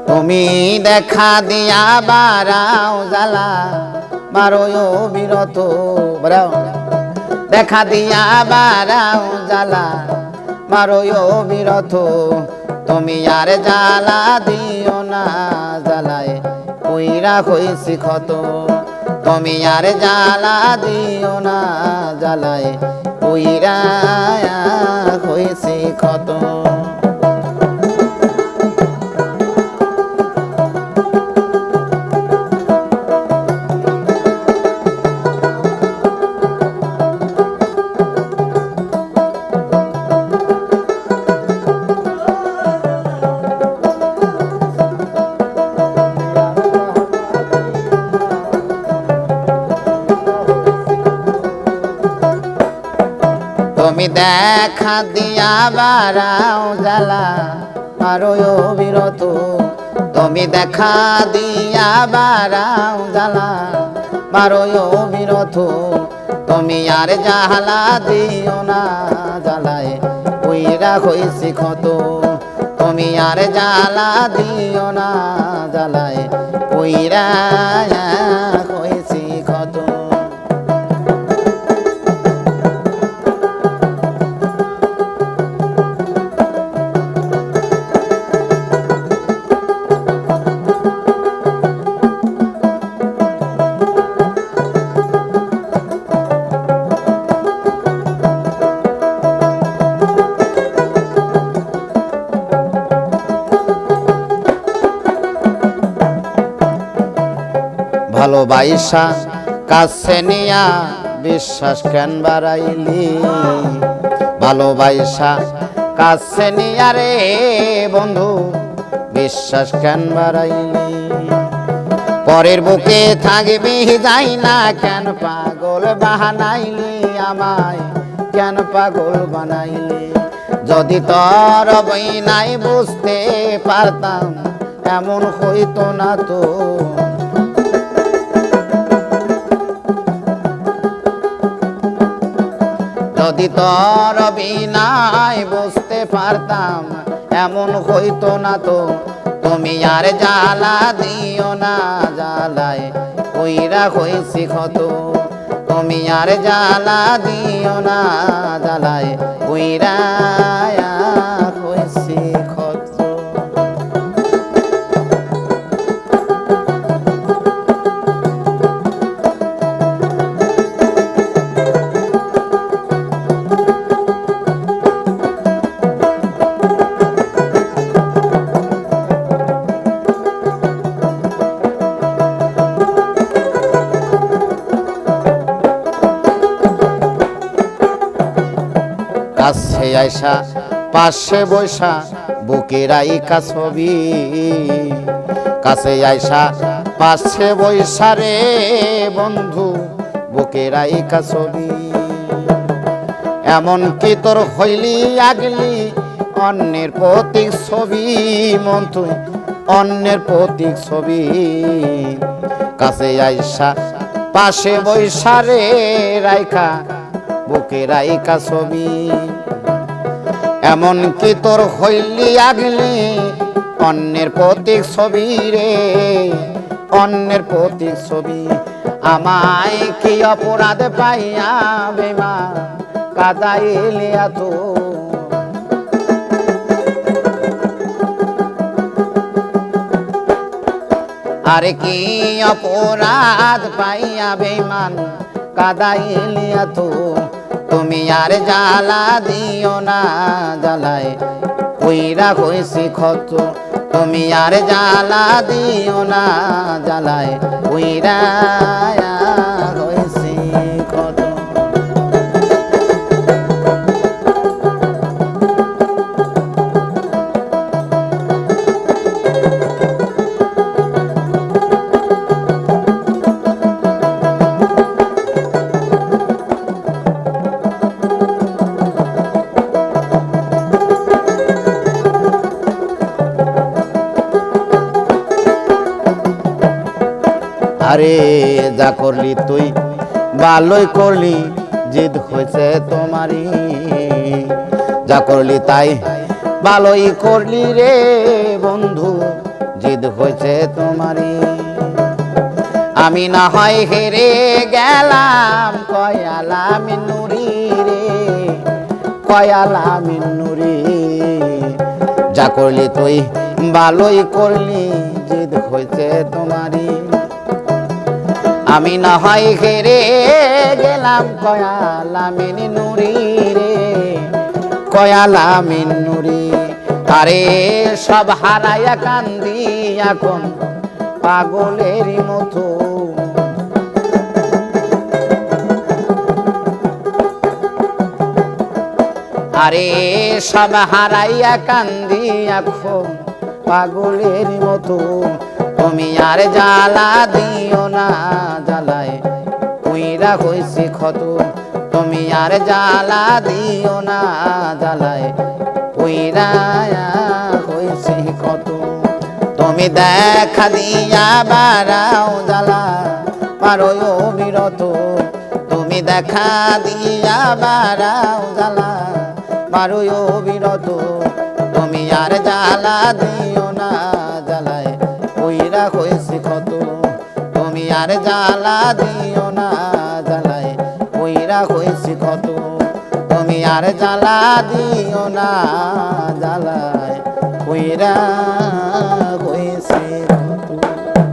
তুমি দেখা দিয়া বারাও জ্বালা মারো বিরত বারাও দেখা দিয়া বারাও জ্বালা মারো বিরত তুমি আর জ্বালা দিও না জ্বালায় কইরা হইছি ক্ষত তুমি আর জ্বালা দিও না জ্বালায় কইরা হইছি ক্ষত তুমি দেখা দিয়া বারাও জ্বালা মারো বিরত তুমি দেখা দিয়া বারাও জ্বালা মারো বিরত তুমি আর জ্বালা দিও না জ্বালায় কইরা হইছি ক্ষত তুমি আর জ্বালা দিও না জ্বালায় কইরা হইছি ক্ষত ভালোবাসা কাছে নিয়া বিশ্বাস কেন বাড়াইলি ভালোবাসা কাছে নিয়া রে বন্ধু বিশ্বাস কেন বাড়াইলি পরের বুকে থাকবি যাই না কেন পাগল বানাইলি আমায় কেন পাগল বানাইলি যদি তোর বইনাই বুঝতে পারতাম এমন হইতো না তো যদি তোর বিনায় বুঝতে পারতাম এমন হইতো না তো তুমি আর জ্বালা দিও না জ্বালায় কইরা হইছি ক্ষত তুমি আর জ্বালা দিও না জ্বালায় কইরা হইছি ক্ষত কাছে আইসা পাশে বৈশা বুকের আইকা ছবি কাছে আইসা পাশে বৈশা রে বন্ধু বুকের আইকা ছবি এমন কি তোর হইলি আগলি অন্যের প্রতীক ছবি মন তুই অন্যের প্রতীক ছবি কাছে আইসা পাশে বৈশা রে রাইখা বুকে রাইকা ছবি এমন কি তোর হইলি আগলি অন্যের প্রতীক ছবি রে অন্যের প্রতীক ছবি আমায় কি অপরাধ পাইয়া বেমা কাদাইলি এত আরে কি অপরাধ পাইয়া বেমান কাদাইলি এত তুমি আর জ্বালা দিও না জ্বালায় কইরা হইছি ক্ষত তুমি আর জ্বালা দিও না জ্বালায় কইরা হইছি ক্ষত আরে যা করলি তুই ভালোই করলি জিদ হয়েছে তোমারই যা করলি তাই ভালোই করলি রে বন্ধু জিদ হয়েছে তোমারই। আমি না হয় হেরে গেলাম কয়ালা মিনুরি রে, কয়ালা মিনুরি। যা করলি তুই ভালোই করলি, জিদ হয়েছে তোমারই। আমি না হয় হেরে গেলাম কয়ালা মিনুরি রে, কয়ালা মিনুরি। আরে সব হারাইয়া কান্দি এখন পাগলেরই মতো। আরে সব হারাইয়া কান্দি এখন পাগলের মতো। তুমি আর জ্বালা দিও না, জ্বালায় পুইরা হইছি ক্ষত। তুমি আর জ্বালা দিও না, জ্বালায় পুইরা হইছি ক্ষত। তুমি দেখা দিয়া বাড়াও জ্বালা পারো বিরত। তুমি দেখা দিয়া বাড়াও জ্বালা পারো বিরত। তুমি আর জ্বালা দিও না, জ্বালায় পুইরা হইছি ক্ষত। তুমি আর জ্বালা দিও না, জ্বালায় পুইরা হইছি ক্ষত। তুমি আর জ্বালা দিও না, জ্বালায় পুইরা